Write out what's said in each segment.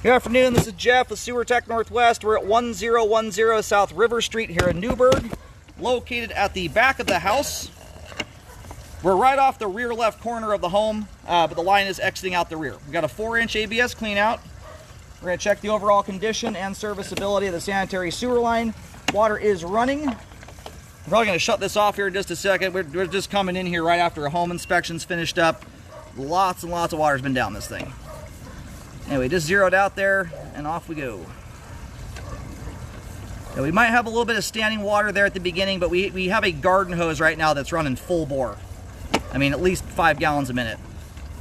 Good afternoon, this is Jeff with Sewer Tech Northwest. We're at 1010 South River Street here in Newburgh, located at the back of the house. We're right off the rear left corner of the home, but the line is exiting out the rear. We've got a 4-inch ABS clean out. We're going to check the overall condition and serviceability of the sanitary sewer line. Water is running. We're probably going to shut this off here in just a second. We're just coming in here right after a home inspection's finished up. Lots and lots of water's been down this thing. Anyway, just zeroed out there, and off we go. Now, we might have a little bit of standing water there at the beginning, but we have a garden hose right now that's running full bore. I mean, at least 5 gallons a minute.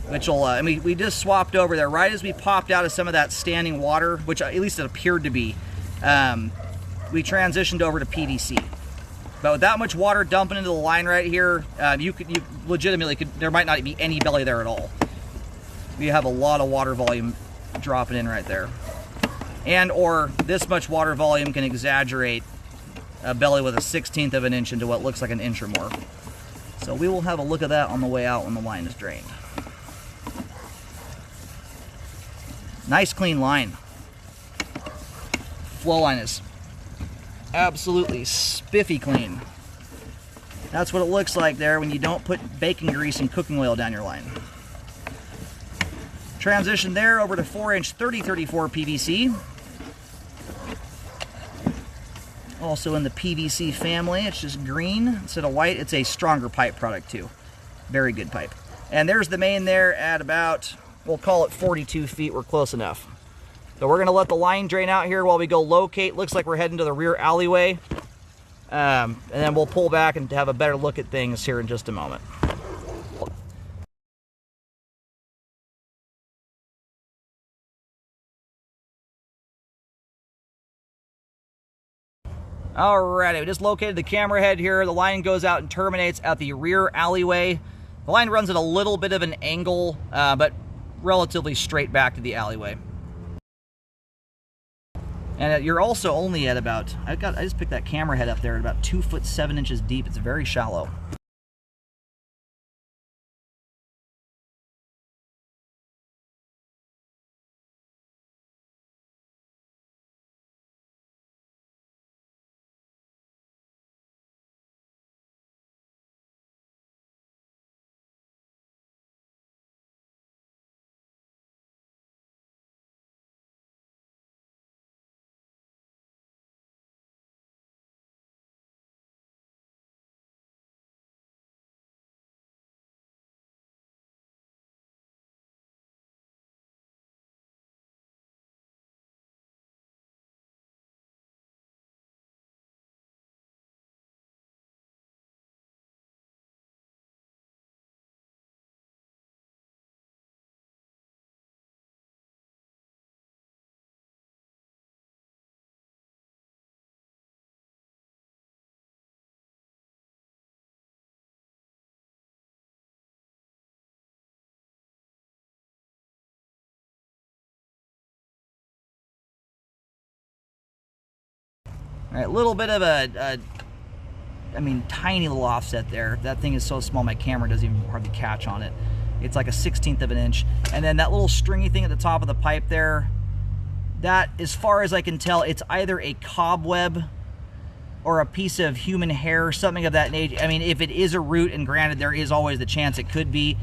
Which will, we just swapped over there. Right as we popped out of some of that standing water, which at least it appeared to be, we transitioned over to PVC. But with that much water dumping into the line right here, you legitimately could, there might not be any belly there at all. We have a lot of water volume dropping in right there. And or this much water volume can exaggerate a belly with a 1/16 of an inch into what looks like an inch or more. So we will have a look at that on the way out when the line is drained. Nice clean line. Flow line is absolutely spiffy clean. That's what it looks like there when you don't put bacon grease and cooking oil down your line. Transition there over to 4-inch 3034 PVC. Also in the PVC family, it's just green instead of white. It's a stronger pipe product too. Very good pipe. And there's the main there at about, we'll call it 42 feet. We're close enough. So we're going to let the line drain out here while we go locate. Looks like we're heading to the rear alleyway. And then we'll pull back and have a better look at things here in just a moment. Alrighty, we just located the camera head here. The line goes out and terminates at the rear alleyway. The line runs at a little bit of an angle, but relatively straight back to the alleyway. And you're also only at about, I just picked that camera head up there at about 2 foot 7 inches deep. It's very shallow. All right, a little bit of tiny little offset there. That thing is so small my camera doesn't even hardly catch on it. It's like a 1/16 of an inch. And then that little stringy thing at the top of the pipe there, that, as far as I can tell, it's either a cobweb or a piece of human hair, something of that nature. I mean, if it is a root, and granted there is always the chance it could be,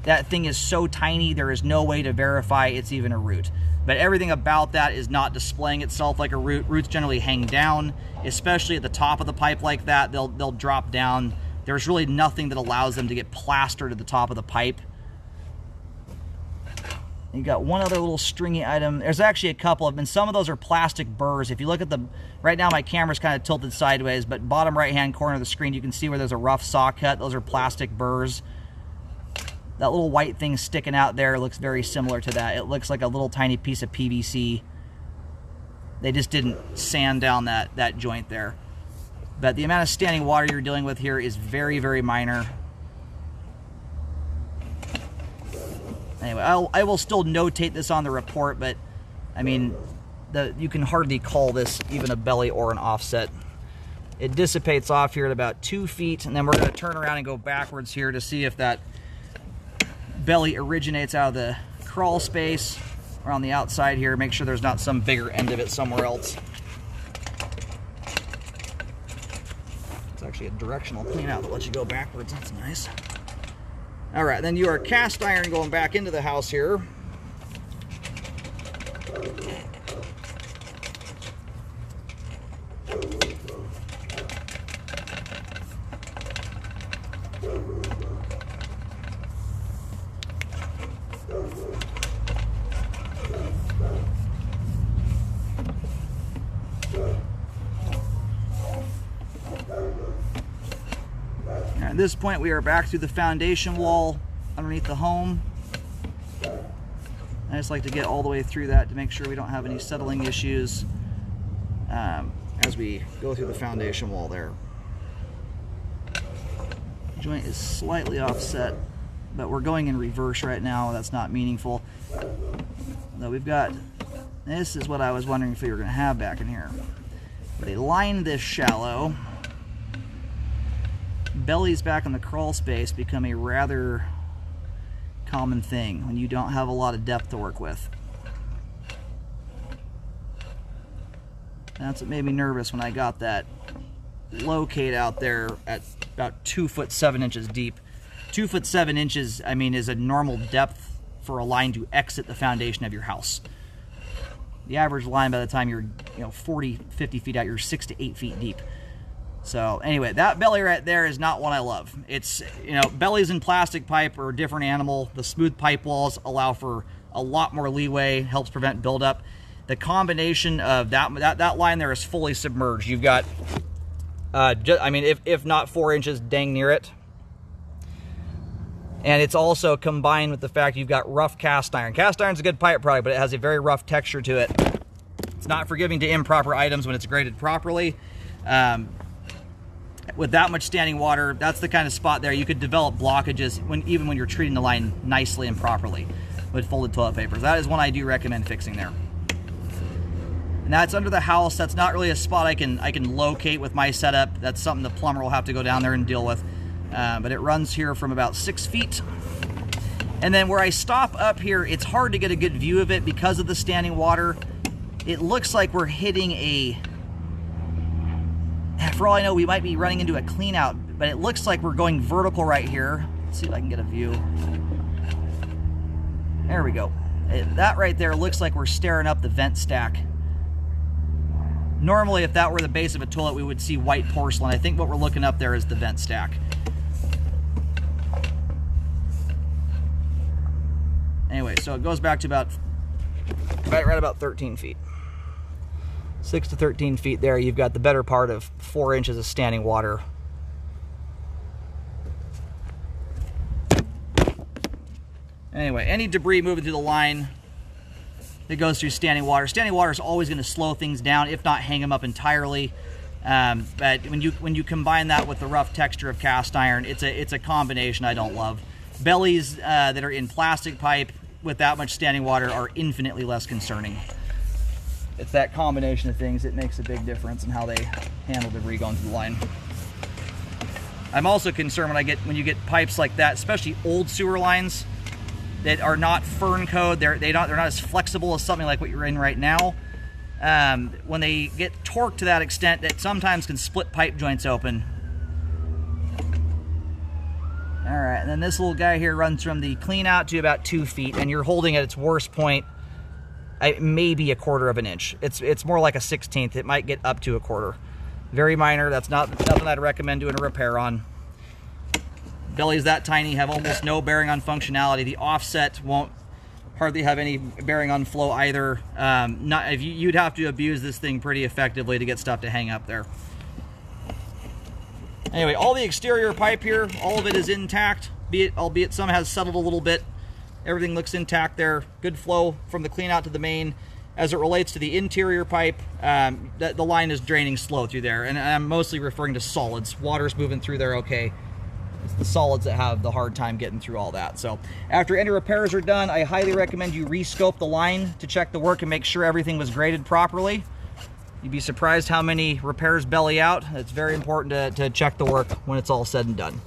that thing is so tiny there is no way to verify it's even a root. But everything about that is not displaying itself like a root. Roots generally hang down, especially at the top of the pipe like that. They'll drop down. There's really nothing that allows them to get plastered at the top of the pipe. You got one other little stringy item. There's actually a couple of them, and some of those are plastic burrs. If you look at the, right now my camera's kind of tilted sideways, but bottom right-hand corner of the screen, you can see where there's a rough saw cut. Those are plastic burrs. That little white thing sticking out there looks very similar to that. It looks like a little tiny piece of PVC. They just didn't sand down that joint there. But the amount of standing water you're dealing with here is very, very minor. Anyway, I will still notate this on the report, but I mean, you can hardly call this even a belly or an offset. It dissipates off here at about 2 feet, and then we're going to turn around and go backwards here to see if that belly originates out of the crawl space around the outside here, make sure there's not some bigger end of it somewhere else. It's actually a directional clean out that lets you go backwards. That's nice. All right, then your cast iron going back into the house here. At this point, we are back through the foundation wall underneath the home. I just like to get all the way through that to make sure we don't have any settling issues as we go through the foundation wall there. The joint is slightly offset, but we're going in reverse right now. That's not meaningful. Though we've got, this is what I was wondering if we were going to have back in here. They lined this shallow. Bellies back in the crawl space become a rather common thing when you don't have a lot of depth to work with. That's what made me nervous when I got that locate out there at about 2 foot 7 inches deep. 2 foot 7 inches, I mean, is a normal depth for a line to exit the foundation of your house. The average line by the time you're 40, 50 feet out, you're 6 to 8 feet deep. So anyway, that belly right there is not one I love. It's, bellies in plastic pipe are a different animal. The smooth pipe walls allow for a lot more leeway, helps prevent buildup. The combination of that line there is fully submerged. You've got, if not 4 inches, dang near it. And it's also combined with the fact you've got rough cast iron. Cast iron's a good pipe product, but it has a very rough texture to it. It's not forgiving to improper items when it's graded properly. With that much standing water, that's the kind of spot there you could develop blockages even when you're treating the line nicely and properly with folded toilet papers. That is one I do recommend fixing there. And that's under the house. That's not really a spot I can locate with my setup. That's something the plumber will have to go down there and deal with. But it runs here from about 6 feet. And then where I stop up here, it's hard to get a good view of it because of the standing water. It looks like we're hitting a... For all I know, we might be running into a clean out, but it looks like we're going vertical right here. Let's see if I can get a view. There we go. That right there looks like we're staring up the vent stack. Normally, if that were the base of a toilet, we would see white porcelain. I think what we're looking up there is the vent stack. Anyway, so it goes back to about right about 13 feet. 6 to 13 feet there, you've got the better part of 4 inches of standing water. Anyway, any debris moving through the line that goes through standing water is always going to slow things down, if not hang them up entirely. But when you combine that with the rough texture of cast iron, it's a combination I don't love. Bellies that are in plastic pipe with that much standing water are infinitely less concerning. It's that combination of things that makes a big difference in how they handle debris going through the line. I'm also concerned when you get pipes like that, especially old sewer lines that are not fern code. They're not as flexible as something like what you're in right now. When they get torqued to that extent, that sometimes can split pipe joints open. All right, and then this little guy here runs from the clean out to about 2 feet, and you're holding at its worst point maybe 1/4 of an inch. It's more like a 1/16. It might get up to 1/4. Very minor. That's nothing I'd recommend doing a repair on. Bellies that tiny have almost no bearing on functionality. The offset won't hardly have any bearing on flow either. You'd have to abuse this thing pretty effectively to get stuff to hang up there. Anyway, all the exterior pipe here, all of it is intact, albeit some has settled a little bit. Everything looks intact there. Good flow from the clean out to the main. As it relates to the interior pipe, the line is draining slow through there, and I'm mostly referring to solids. Water's moving through there okay. It's the solids that have the hard time getting through all that. So after any repairs are done, I highly recommend you rescope the line to check the work and make sure everything was graded properly. You'd be surprised how many repairs belly out. It's very important to check the work when it's all said and done.